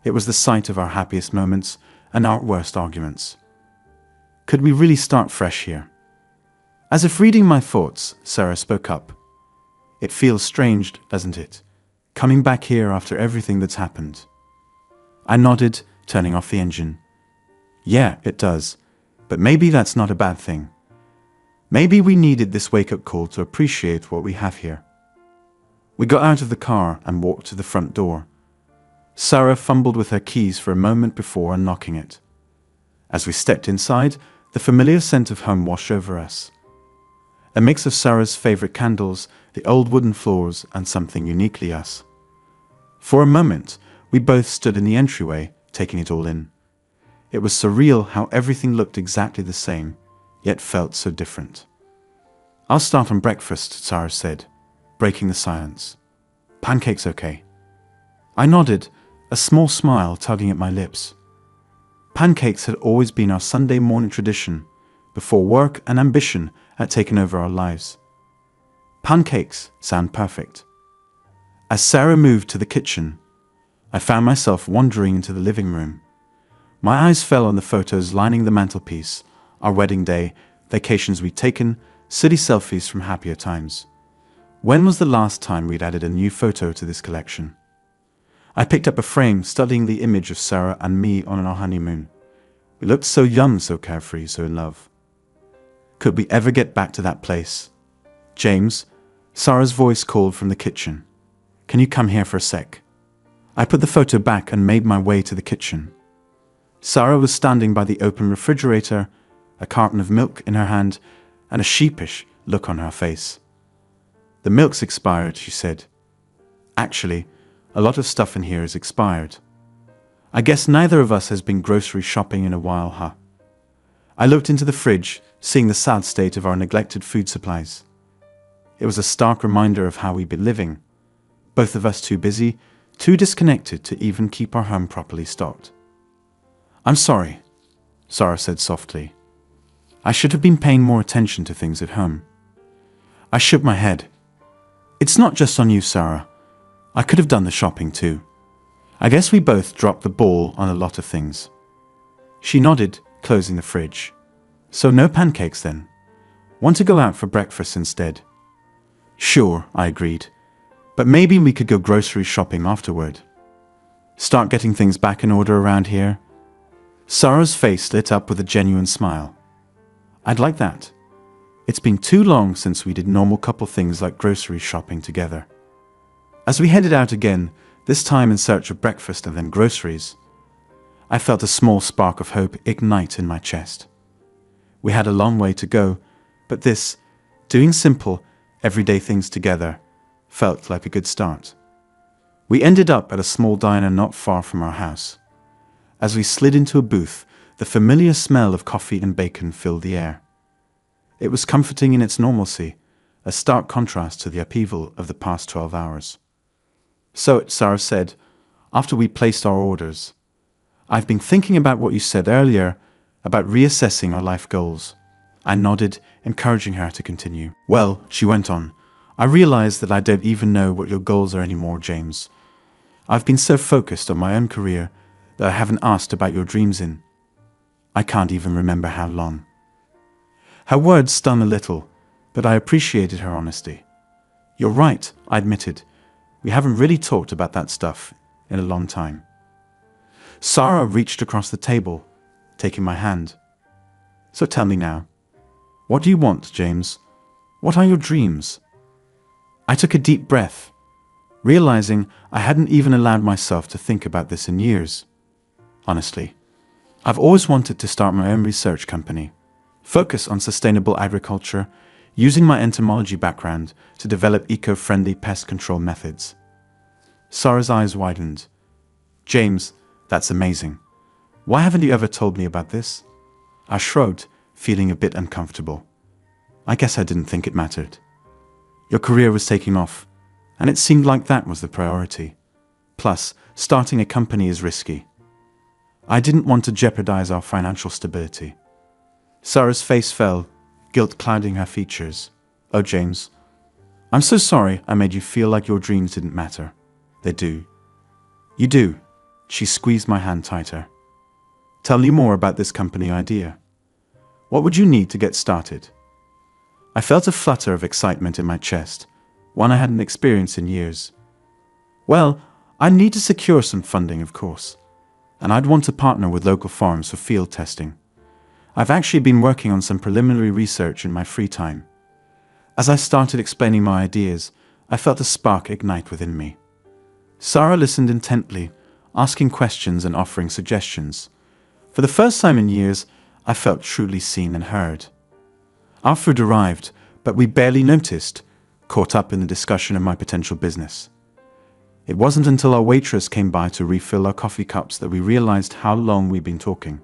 It was the site of our happiest moments and our worst arguments. Could we really start fresh here? As if reading my thoughts, Sarah spoke up. It feels strange, doesn't it? Coming back here after everything that's happened. I nodded, turning off the engine. Yeah, it does. But maybe that's not a bad thing. Maybe we needed this wake-up call to appreciate what we have here. We got out of the car and walked to the front door. Sarah fumbled with her keys for a moment before unlocking it. As we stepped inside, the familiar scent of home washed over us. A mix of Sarah's favorite candles, the old wooden floors, and something uniquely us. For a moment, we both stood in the entryway, taking it all in. It was surreal how everything looked exactly the same, yet felt so different. "I'll start on breakfast," Sarah said, breaking the silence. "Pancakes okay?" I nodded, a small smile tugging at my lips. Pancakes had always been our Sunday morning tradition, before work and ambition had taken over our lives. Pancakes sound perfect. As Sarah moved to the kitchen, I found myself wandering into the living room. My eyes fell on the photos lining the mantelpiece, our wedding day, vacations we'd taken, city selfies from happier times. When was the last time we'd added a new photo to this collection? I picked up a frame studying the image of Sarah and me on our honeymoon. We looked so young, so carefree, so in love. Could we ever get back to that place? "James," Sarah's voice called from the kitchen. "Can you come here for a sec?" I put the photo back and made my way to the kitchen. Sarah was standing by the open refrigerator, a carton of milk in her hand, and a sheepish look on her face. "The milk's expired," she said. "Actually, a lot of stuff in here is expired. I guess neither of us has been grocery shopping in a while, huh?" I looked into the fridge, seeing the sad state of our neglected food supplies. It was a stark reminder of how we'd been living, both of us too busy, too disconnected to even keep our home properly stocked. "I'm sorry," Sarah said softly. "I should have been paying more attention to things at home." I shook my head. "It's not just on you, Sarah. I could have done the shopping too. I guess we both dropped the ball on a lot of things." She nodded, closing the fridge. "So no pancakes then? Want to go out for breakfast instead?" "Sure," I agreed. "But maybe we could go grocery shopping afterward. Start getting things back in order around here." Sarah's face lit up with a genuine smile. "I'd like that. It's been too long since we did normal couple things like grocery shopping together." As we headed out again, this time in search of breakfast and then groceries, I felt a small spark of hope ignite in my chest. We had a long way to go, but this, doing simple, everyday things together, felt like a good start. We ended up at a small diner not far from our house. As we slid into a booth, the familiar smell of coffee and bacon filled the air. It was comforting in its normalcy, a stark contrast to the upheaval of the past 12 hours. "So," Sarah said, after we placed our orders, "I've been thinking about what you said earlier about reassessing our life goals." I nodded, encouraging her to continue. "Well," she went on, "I realize that I don't even know what your goals are anymore, James. I've been so focused on my own career that I haven't asked about your dreams in I can't even remember how long." Her words stung a little, but I appreciated her honesty. "You're right," I admitted. "We haven't really talked about that stuff in a long time." Sarah reached across the table, taking my hand. "So tell me now, what do you want, James? What are your dreams?" I took a deep breath, realizing I hadn't even allowed myself to think about this in years. Honestly, I've always wanted to start my own research company, focus on sustainable agriculture, using my entomology background to develop eco-friendly pest control methods. Sarah's eyes widened. "James, that's amazing. Why haven't you ever told me about this?" I shrugged, feeling a bit uncomfortable. I guess I didn't think it mattered. Your career was taking off, and it seemed like that was the priority. Plus, starting a company is risky. I didn't want to jeopardize our financial stability. Sarah's face fell, guilt clouding her features. "Oh, James, I'm so sorry I made you feel like your dreams didn't matter. They do." "You do." She squeezed my hand tighter. "Tell me more about this company idea. What would you need to get started?" I felt a flutter of excitement in my chest, one I hadn't experienced in years. "Well, I'd need to secure some funding, of course, and I'd want to partner with local farms for field testing. I've actually been working on some preliminary research in my free time. As I started explaining my ideas, I felt a spark ignite within me. Sarah listened intently, asking questions and offering suggestions. For the first time in years, I felt truly seen and heard. Our food arrived, but we barely noticed, caught up in the discussion of my potential business. It wasn't until our waitress came by to refill our coffee cups that we realized how long we'd been talking.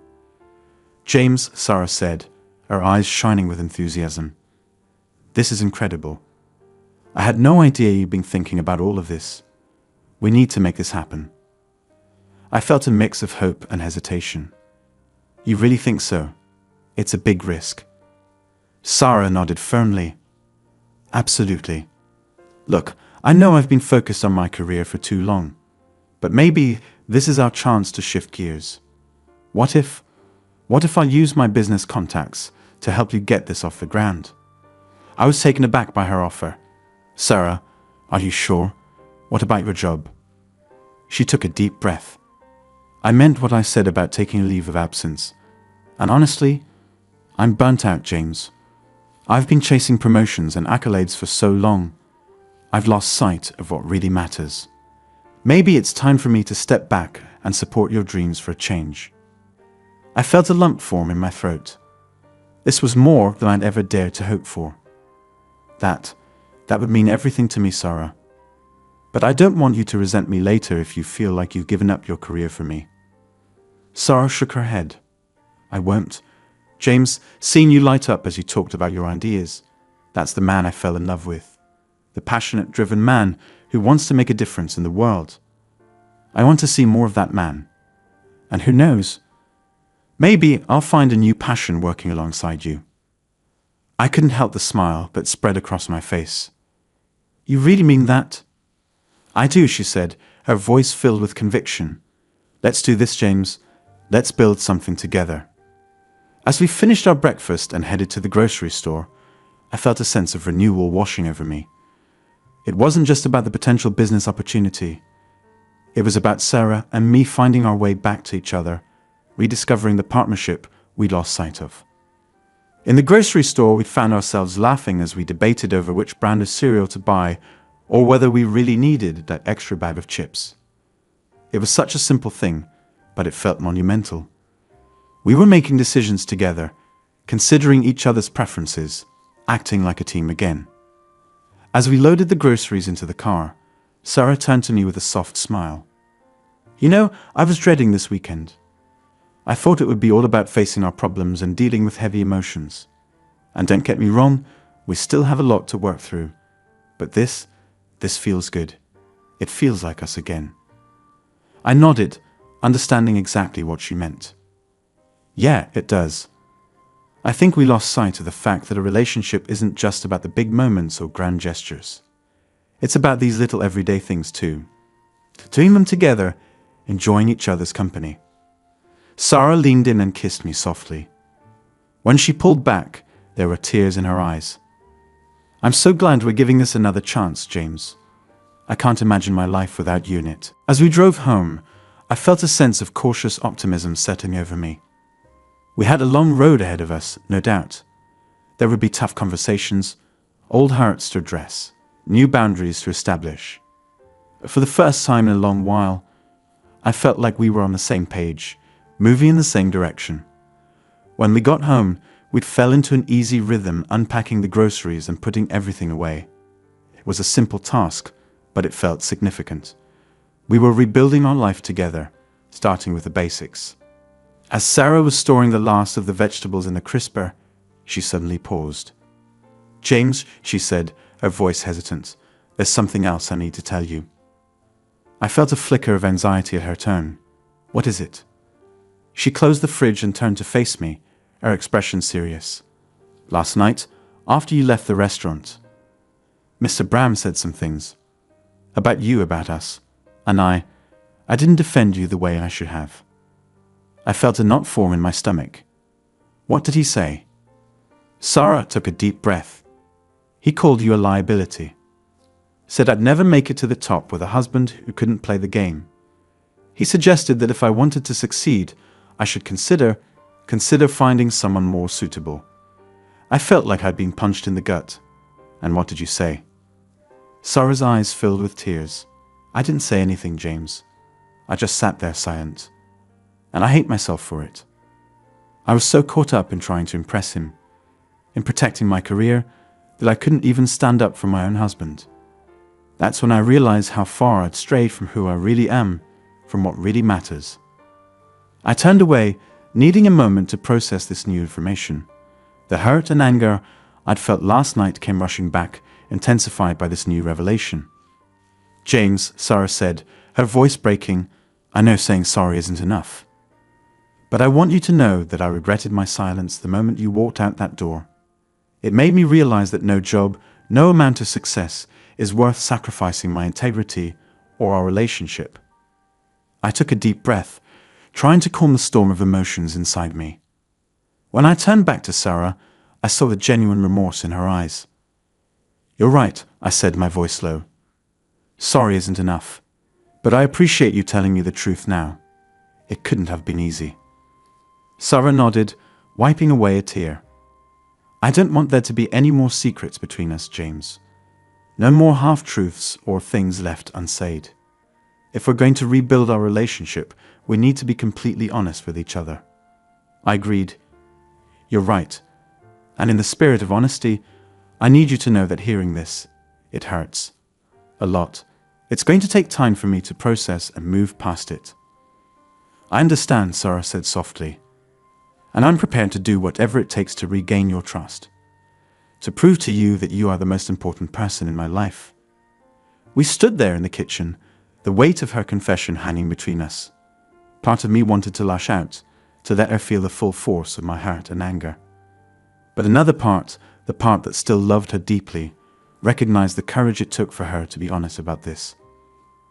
"James," Sarah said, her eyes shining with enthusiasm. "This is incredible. I had no idea you'd been thinking about all of this. We need to make this happen." I felt a mix of hope and hesitation. "You really think so? It's a big risk." Sarah nodded firmly. "Absolutely. Look, I know I've been focused on my career for too long, but maybe this is our chance to shift gears. What if I use my business contacts to help you get this off the ground?" I was taken aback by her offer. "Sarah, are you sure? What about your job?" She took a deep breath. "I meant what I said about taking a leave of absence. And honestly, I'm burnt out, James. I've been chasing promotions and accolades for so long. I've lost sight of what really matters. Maybe it's time for me to step back and support your dreams for a change." I felt a lump form in my throat. This was more than I'd ever dared to hope for. That would mean everything to me, Sarah. But I don't want you to resent me later if you feel like you've given up your career for me. Sarah shook her head. "I won't. James, seeing you light up as you talked about your ideas, that's the man I fell in love with. The passionate, driven man who wants to make a difference in the world. I want to see more of that man. And who knows? Maybe I'll find a new passion working alongside you." I couldn't help the smile that spread across my face. "You really mean that?" "I do," she said, her voice filled with conviction. "Let's do this, James. Let's build something together." As we finished our breakfast and headed to the grocery store, I felt a sense of renewal washing over me. It wasn't just about the potential business opportunity. It was about Sarah and me finding our way back to each other, rediscovering the partnership we lost sight of. In the grocery store, we found ourselves laughing as we debated over which brand of cereal to buy or whether we really needed that extra bag of chips. It was such a simple thing, but it felt monumental. We were making decisions together, considering each other's preferences, acting like a team again. As we loaded the groceries into the car, Sarah turned to me with a soft smile. "You know, I was dreading this weekend. I thought it would be all about facing our problems and dealing with heavy emotions. And don't get me wrong, we still have a lot to work through. But this feels good. It feels like us again." I nodded, understanding exactly what she meant. "Yeah, it does. I think we lost sight of the fact that a relationship isn't just about the big moments or grand gestures. It's about these little everyday things too. Doing them together, enjoying each other's company." Sarah leaned in and kissed me softly. When she pulled back, there were tears in her eyes. "I'm so glad we're giving this another chance, James. I can't imagine my life without you in it." As we drove home, I felt a sense of cautious optimism settling over me. We had a long road ahead of us, no doubt. There would be tough conversations, old hearts to address, new boundaries to establish. For the first time in a long while, I felt like we were on the same page, moving in the same direction. When we got home, we fell into an easy rhythm, unpacking the groceries and putting everything away. It was a simple task, but it felt significant. We were rebuilding our life together, starting with the basics. As Sarah was storing the last of the vegetables in the crisper, she suddenly paused. "James," she said, her voice hesitant, "there's something else I need to tell you." I felt a flicker of anxiety at her tone. "What is it?" She closed the fridge and turned to face me, her expression serious. "Last night, after you left the restaurant, Mr. Bram said some things. About you, about us. And I didn't defend you the way I should have." I felt a knot form in my stomach. "What did he say?" Sarah took a deep breath. "He called you a liability. Said I'd never make it to the top with a husband who couldn't play the game. He suggested that if I wanted to succeed, I should consider consider finding someone more suitable. I felt like I'd been punched in the gut. And what did you say? Sarah's eyes filled with tears. I didn't say anything, James. I just sat there silent. And I hate myself for it. I was so caught up in trying to impress him, in protecting my career, that I couldn't even stand up for my own husband. That's when I realized how far I'd strayed from who I really am, from what really matters. I turned away, needing a moment to process this new information. The hurt and anger I'd felt last night came rushing back, intensified by this new revelation. James, Sarah said, her voice breaking, I know saying sorry isn't enough. But I want you to know that I regretted my silence the moment you walked out that door. It made me realize that no job, no amount of success is worth sacrificing my integrity or our relationship. I took a deep breath, trying to calm the storm of emotions inside me. When I turned back to Sarah, I saw the genuine remorse in her eyes. You're right, I said, my voice low. Sorry isn't enough, but I appreciate you telling me the truth now. It couldn't have been easy. Sarah nodded, wiping away a tear. I don't want there to be any more secrets between us, James. No more half-truths or things left unsaid. If we're going to rebuild our relationship, we need to be completely honest with each other. I agreed. You're right. And in the spirit of honesty, I need you to know that hearing this, it hurts. A lot. It's going to take time for me to process and move past it. I understand, Sarah said softly. And I'm prepared to do whatever it takes to regain your trust. To prove to you that you are the most important person in my life. We stood there in the kitchen, the weight of her confession hanging between us. Part of me wanted to lash out, to let her feel the full force of my hurt and anger. But another part, the part that still loved her deeply, recognized the courage it took for her to be honest about this.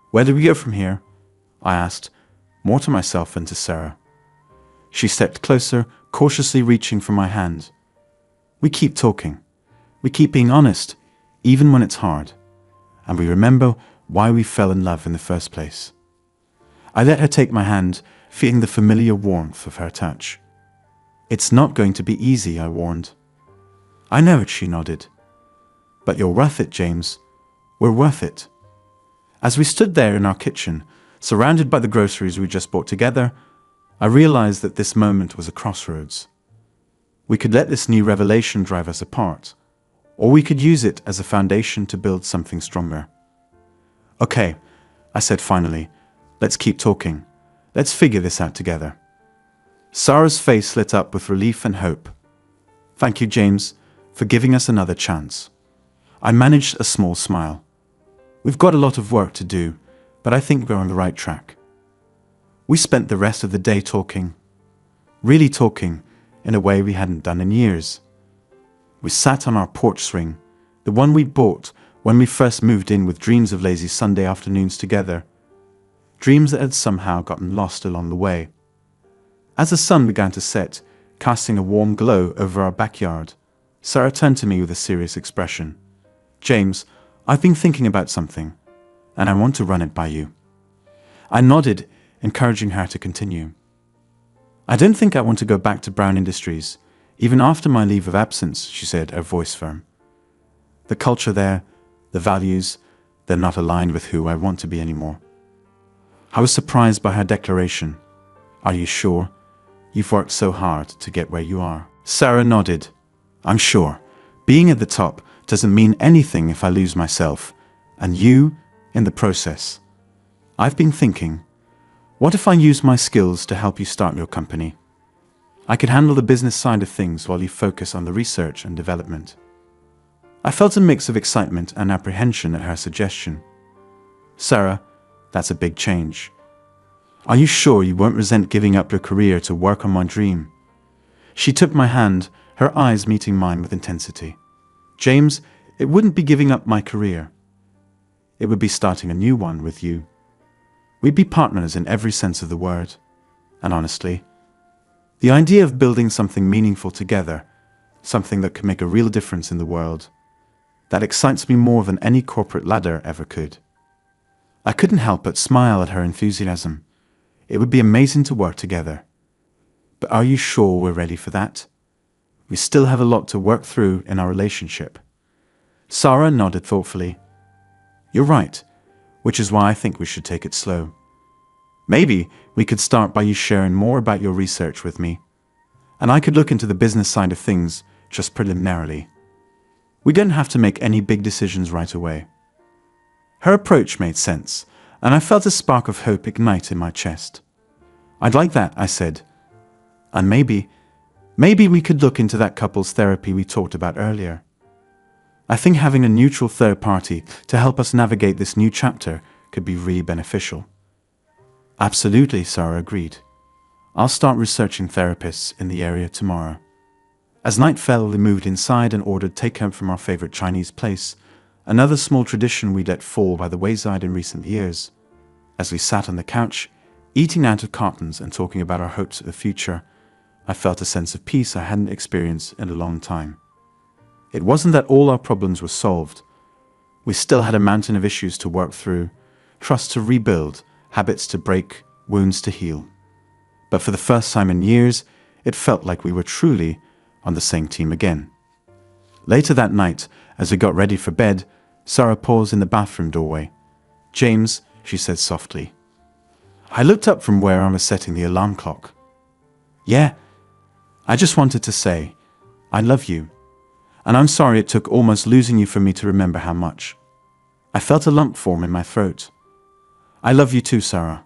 Where do we go from here? I asked, more to myself than to Sarah. She stepped closer, cautiously reaching for my hand. We keep talking. We keep being honest, even when it's hard. And we remember why we fell in love in the first place. I let her take my hand, feeling the familiar warmth of her touch. It's not going to be easy, I warned. I know it, she nodded. But you're worth it, James. We're worth it. As we stood there in our kitchen, surrounded by the groceries we just bought together, I realized that this moment was a crossroads. We could let this new revelation drive us apart, or we could use it as a foundation to build something stronger. Okay, I said finally, let's keep talking. Let's figure this out together. Sarah's face lit up with relief and hope. Thank you, James, for giving us another chance. I managed a small smile. We've got a lot of work to do, but I think we're on the right track. We spent the rest of the day talking, really talking, in a way we hadn't done in years. We sat on our porch swing, the one we bought when we first moved in, with dreams of lazy Sunday afternoons together, dreams that had somehow gotten lost along the way. As the sun began to set, casting a warm glow over our backyard, Sarah turned to me with a serious expression. James, I've been thinking about something, and I want to run it by you. I nodded, encouraging her to continue. I don't think I want to go back to Brown Industries, even after my leave of absence, she said, her voice firm. The culture there, the values, they're not aligned with who I want to be anymore. I was surprised by her declaration. Are you sure? You've worked so hard to get where you are. Sarah nodded. I'm sure. Being at the top doesn't mean anything if I lose myself, and you in the process. I've been thinking, what if I use my skills to help you start your company? I could handle the business side of things while you focus on the research and development. I felt a mix of excitement and apprehension at her suggestion. Sarah, that's a big change. Are you sure you won't resent giving up your career to work on my dream? She took my hand, her eyes meeting mine with intensity. James, it wouldn't be giving up my career. It would be starting a new one with you. We'd be partners in every sense of the word. And honestly, the idea of building something meaningful together, something that could make a real difference in the world, that excites me more than any corporate ladder ever could. I couldn't help but smile at her enthusiasm. It would be amazing to work together. But are you sure we're ready for that? We still have a lot to work through in our relationship. Sarah nodded thoughtfully. You're right, which is why I think we should take it slow. Maybe we could start by you sharing more about your research with me, and I could look into the business side of things just preliminarily. We didn't have to make any big decisions right away. Her approach made sense, and I felt a spark of hope ignite in my chest. I'd like that, I said. And maybe we could look into that couples therapy we talked about earlier. I think having a neutral third party to help us navigate this new chapter could be really beneficial. Absolutely, Sarah agreed. I'll start researching therapists in the area tomorrow. As night fell, we moved inside and ordered takeout from our favorite Chinese place, another small tradition we let fall by the wayside in recent years. As we sat on the couch, eating out of cartons and talking about our hopes for the future, I felt a sense of peace I hadn't experienced in a long time. It wasn't that all our problems were solved. We still had a mountain of issues to work through, trust to rebuild, habits to break, wounds to heal. But for the first time in years, it felt like we were truly on the same team again. Later that night, as we got ready for bed, Sarah paused in the bathroom doorway. James, she said softly. I looked up from where I was setting the alarm clock. Yeah, I just wanted to say, I love you. And I'm sorry it took almost losing you for me to remember how much. I felt a lump form in my throat. I love you too, Sarah.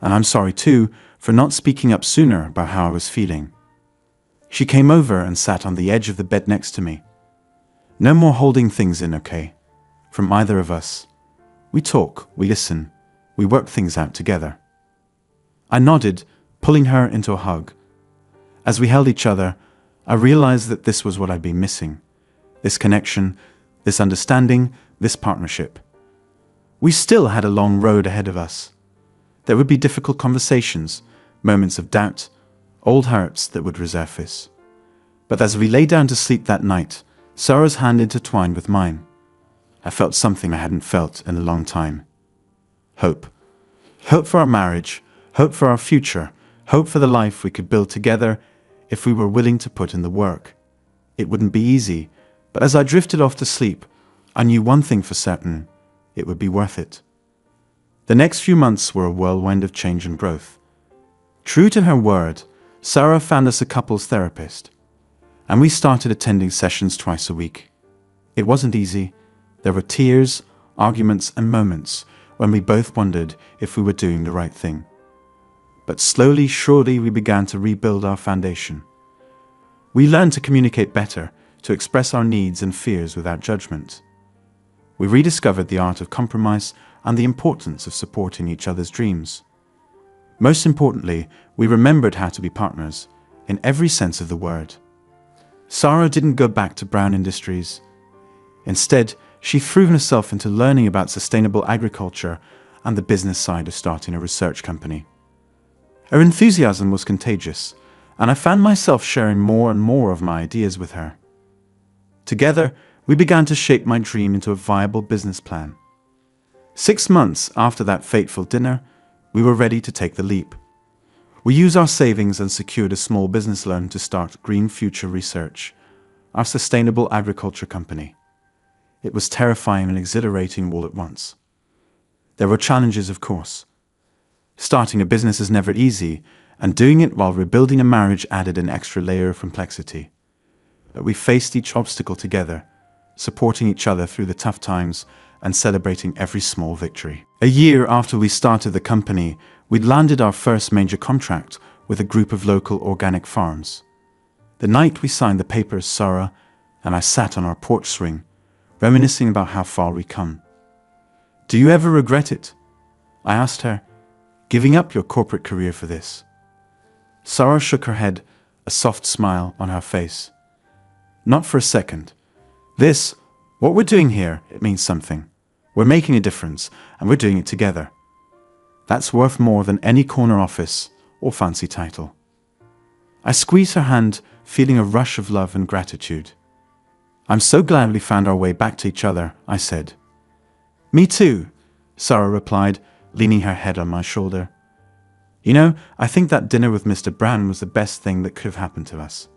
And I'm sorry too for not speaking up sooner about how I was feeling. She came over and sat on the edge of the bed next to me. No more holding things in, okay? From either of us. We talk, we listen, we work things out together. I nodded, pulling her into a hug. As we held each other, I realized that this was what I'd been missing. This connection, this understanding, this partnership. We still had a long road ahead of us. There would be difficult conversations, moments of doubt, old hurts that would resurface. But as we lay down to sleep that night, Sarah's hand intertwined with mine. I felt something I hadn't felt in a long time. Hope. Hope for our marriage, hope for our future, hope for the life we could build together if we were willing to put in the work. It wouldn't be easy, but as I drifted off to sleep, I knew one thing for certain: it would be worth it. The next few months were a whirlwind of change and growth. True to her word, Sarah found us a couples therapist, and we started attending sessions twice a week. It wasn't easy. There were tears, arguments, and moments when we both wondered if we were doing the right thing. But slowly, surely, we began to rebuild our foundation. We learned to communicate better, to express our needs and fears without judgment. We rediscovered the art of compromise and the importance of supporting each other's dreams. Most importantly, we remembered how to be partners, in every sense of the word. Sarah didn't go back to Brown Industries. Instead, she threw herself into learning about sustainable agriculture and the business side of starting a research company. Her enthusiasm was contagious, and I found myself sharing more and more of my ideas with her. Together, we began to shape my dream into a viable business plan. 6 months after that fateful dinner, we were ready to take the leap. We used our savings and secured a small business loan to start Green Future Research, our sustainable agriculture company. It was terrifying and exhilarating all at once. There were challenges, of course. Starting a business is never easy, and doing it while rebuilding a marriage added an extra layer of complexity. But we faced each obstacle together, supporting each other through the tough times and celebrating every small victory. A year after we started the company, we'd landed our first major contract with a group of local organic farms. The night we signed the papers, Sarah and I sat on our porch swing, reminiscing about how far we'd come. Do you ever regret it? I asked her, giving up your corporate career for this. Sarah shook her head, a soft smile on her face. Not for a second. What we're doing here, it means something. We're making a difference, and we're doing it together. That's worth more than any corner office or fancy title. I squeezed her hand, feeling a rush of love and gratitude. I'm so glad we found our way back to each other, I said. Me too, Sarah replied, leaning her head on my shoulder. I think that dinner with Mr. Brown was the best thing that could have happened to us."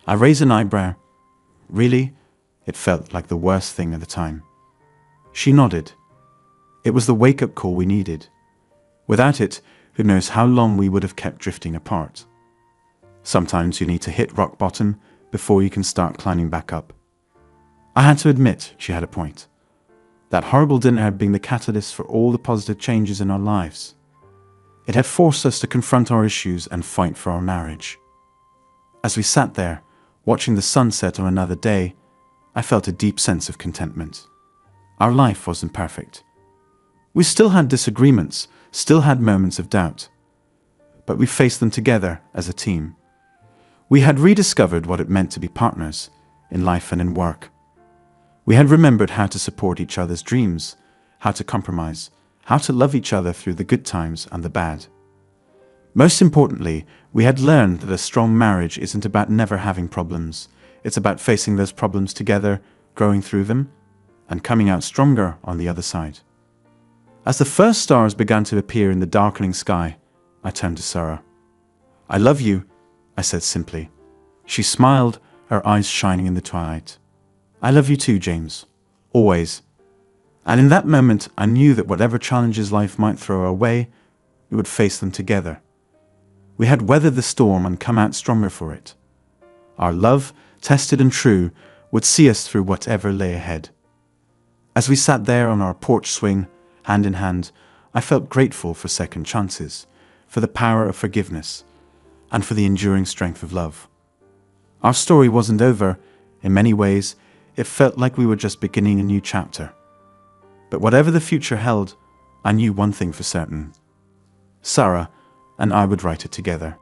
I raised an eyebrow. Really? It felt like the worst thing at the time. She nodded. It was the wake-up call we needed. Without it, who knows how long we would have kept drifting apart. Sometimes you need to hit rock bottom before you can start climbing back up. I had to admit she had a point. That horrible dinner had been the catalyst for all the positive changes in our lives. It had forced us to confront our issues and fight for our marriage. As we sat there, watching the sunset on another day, I felt a deep sense of contentment. Our life wasn't perfect. We still had disagreements, still had moments of doubt. But we faced them together as a team. We had rediscovered what it meant to be partners, in life and in work. We had remembered how to support each other's dreams, how to compromise, how to love each other through the good times and the bad. Most importantly, we had learned that a strong marriage isn't about never having problems. It's about facing those problems together, growing through them, and coming out stronger on the other side. As the first stars began to appear in the darkening sky, I turned to Sarah. "I love you," I said simply. She smiled, her eyes shining in the twilight. "I love you too, James. Always." And in that moment, I knew that whatever challenges life might throw our way, we would face them together. We had weathered the storm and come out stronger for it. Our love, tested and true, would see us through whatever lay ahead. As we sat there on our porch swing, hand in hand, I felt grateful for second chances, for the power of forgiveness, and for the enduring strength of love. Our story wasn't over. In many ways, it felt like we were just beginning a new chapter. But whatever the future held, I knew one thing for certain. Sarah and I would write it together.